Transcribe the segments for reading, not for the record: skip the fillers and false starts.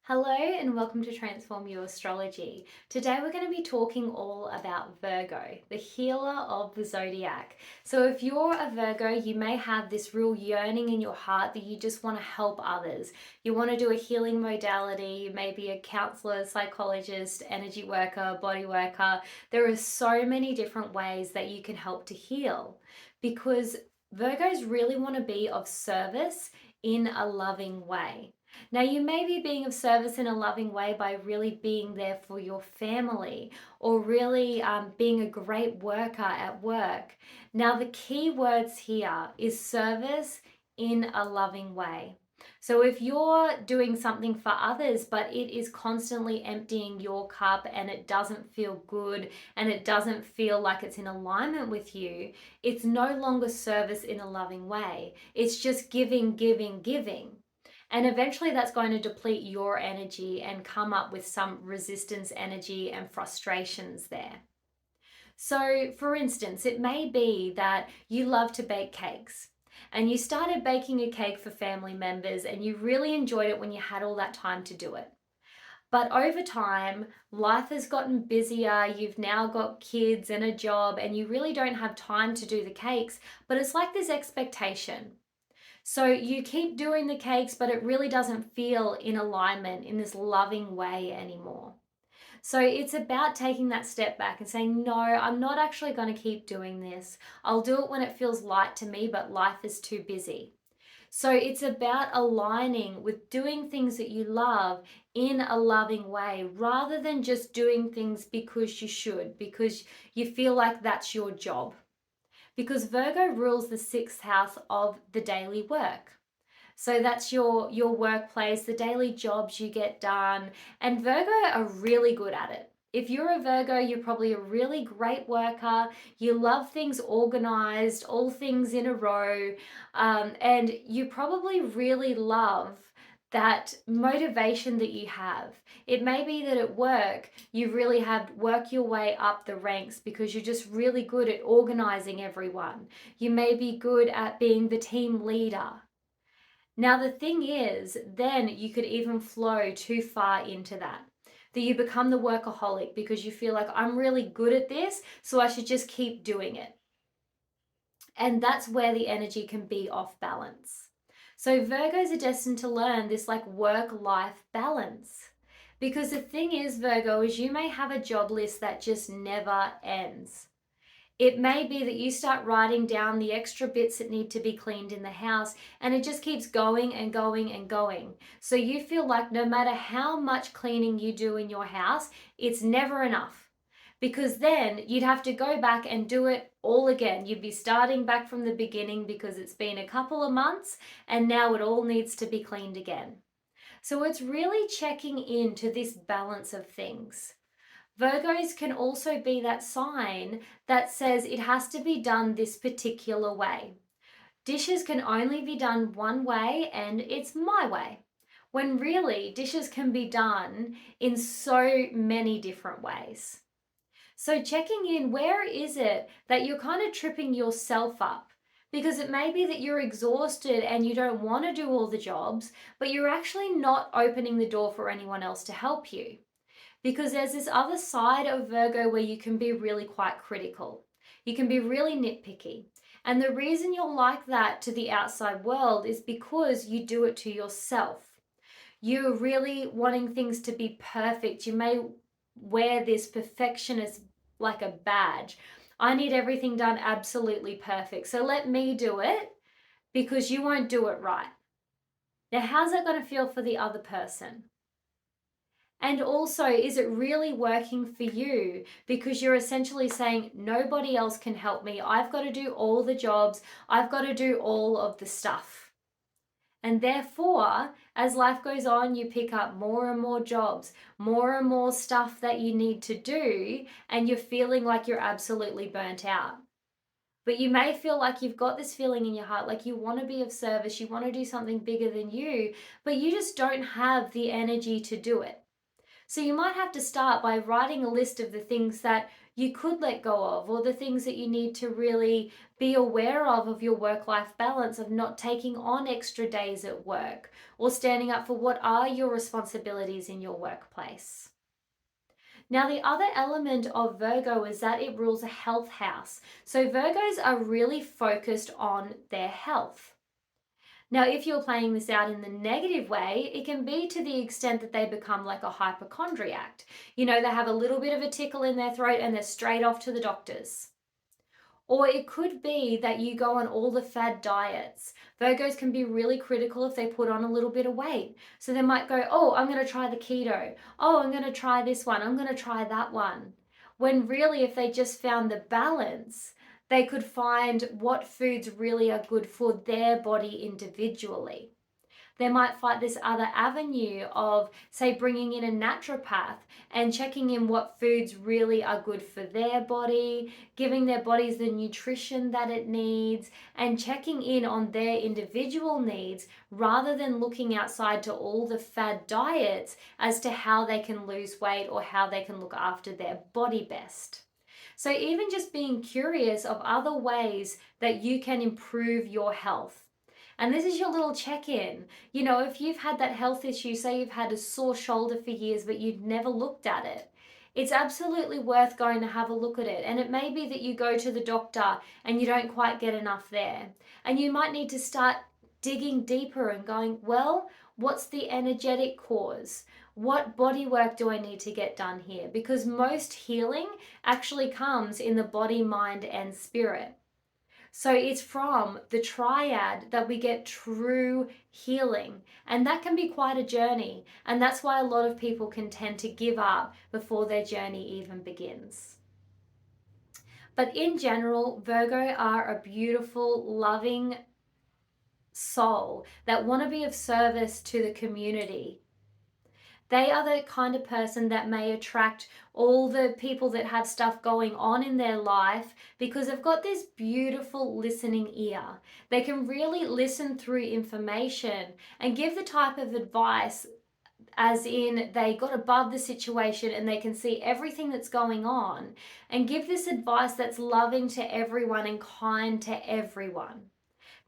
Hello and welcome to Transform Your Astrology. Today we're going to be talking all about Virgo, the healer of the zodiac. So if you're a Virgo, you may have this real yearning in your heart that you just want to help others. You want to do a healing modality, you may be a counselor, psychologist, energy worker, body worker. There are so many different ways that you can help to heal because Virgos really want to be of service in a loving way. Now, you may be being of service in a loving way by really being there for your family or really being a great worker at work. Now, the key words here is service in a loving way. So, if you're doing something for others, but it is constantly emptying your cup and it doesn't feel good and it doesn't feel like it's in alignment with you, it's no longer service in a loving way. It's just giving, giving, giving. And eventually that's going to deplete your energy and come up with some resistance energy and frustrations there. So, for instance, it may be that you love to bake cakes and you started baking a cake for family members and you really enjoyed it when you had all that time to do it. But over time, life has gotten busier, you've now got kids and a job, and you really don't have time to do the cakes, but it's like this expectation. So you keep doing the cakes, but it really doesn't feel in alignment in this loving way anymore. So it's about taking that step back and saying, no, I'm not actually going to keep doing this. I'll do it when it feels light to me, but life is too busy. So it's about aligning with doing things that you love in a loving way rather than just doing things because you should, because you feel like that's your job, because Virgo rules the sixth house of the daily work. So that's your workplace, the daily jobs you get done, and Virgo are really good at it. If you're a Virgo, you're probably a really great worker. You love things organized, all things in a row, and you probably really love that motivation that you have. It may be that at work you really have work your way up the ranks because you're just really good at organizing everyone. You may be good at being the team leader. Now, the thing is, then you could even flow too far into that you become the workaholic because you feel like I'm really good at this, so I should just keep doing it. And that's where the energy can be off balance. So Virgos are destined to learn this like work-life balance. Because the thing is, Virgo, is you may have a job list that just never ends. It may be that you start writing down the extra bits that need to be cleaned in the house and it just keeps going and going and going. So you feel like no matter how much cleaning you do in your house, it's never enough. Because then you'd have to go back and do it all again. You'd be starting back from the beginning because it's been a couple of months and now it all needs to be cleaned again. So it's really checking into this balance of things. Virgos can also be that sign that says it has to be done this particular way. Dishes can only be done one way and it's my way. When really, dishes can be done in so many different ways. So checking in, where is it that you're kind of tripping yourself up? Because it may be that you're exhausted and you don't want to do all the jobs, but you're actually not opening the door for anyone else to help you. Because there's this other side of Virgo where you can be really quite critical. You can be really nitpicky. And the reason you're like that to the outside world is because you do it to yourself. You're really wanting things to be perfect. You may wear this perfectionist like a badge. I need everything done absolutely perfect. So let me do it because you won't do it right. Now, how's that going to feel for the other person? And also, is it really working for you? Because you're essentially saying, nobody else can help me. I've got to do all the jobs. I've got to do all of the stuff. And therefore, as life goes on, you pick up more and more jobs, more and more stuff that you need to do, and you're feeling like you're absolutely burnt out. But you may feel like you've got this feeling in your heart, like you want to be of service, you want to do something bigger than you, but you just don't have the energy to do it. So you might have to start by writing a list of the things that you could let go of, or the things that you need to really be aware of your work-life balance, of not taking on extra days at work, or standing up for what are your responsibilities in your workplace. Now, the other element of Virgo is that it rules a health house. So Virgos are really focused on their health. Now, if you're playing this out in the negative way, it can be to the extent that they become like a hypochondriac. You know, they have a little bit of a tickle in their throat and they're straight off to the doctors. Or it could be that you go on all the fad diets. Virgos can be really critical if they put on a little bit of weight. So they might go, oh, I'm going to try the keto. Oh, I'm going to try this one. I'm going to try that one. When really, if they just found the balance, they could find what foods really are good for their body individually. They might find this other avenue of, say, bringing in a naturopath and checking in what foods really are good for their body, giving their bodies the nutrition that it needs, and checking in on their individual needs rather than looking outside to all the fad diets as to how they can lose weight or how they can look after their body best. So even just being curious of other ways that you can improve your health. And this is your little check-in. You know, if you've had that health issue, say you've had a sore shoulder for years, but you've never looked at it, it's absolutely worth going to have a look at it. And it may be that you go to the doctor and you don't quite get enough there. And you might need to start digging deeper and going, well, what's the energetic cause? What body work do I need to get done here? Because most healing actually comes in the body, mind, and spirit. So it's from the triad that we get true healing. And that can be quite a journey. And that's why a lot of people can tend to give up before their journey even begins. But in general, Virgo are a beautiful, loving soul that want to be of service to the community. They are the kind of person that may attract all the people that have stuff going on in their life because they've got this beautiful listening ear. They can really listen through information and give the type of advice as in they got above the situation and they can see everything that's going on and give this advice that's loving to everyone and kind to everyone.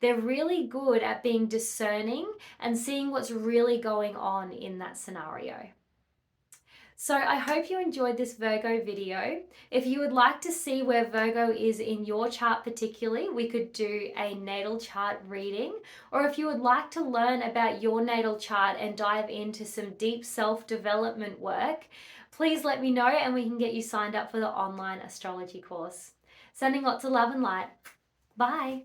They're really good at being discerning and seeing what's really going on in that scenario. So I hope you enjoyed this Virgo video. If you would like to see where Virgo is in your chart particularly, we could do a natal chart reading. Or if you would like to learn about your natal chart and dive into some deep self-development work, please let me know and we can get you signed up for the online astrology course. Sending lots of love and light. Bye.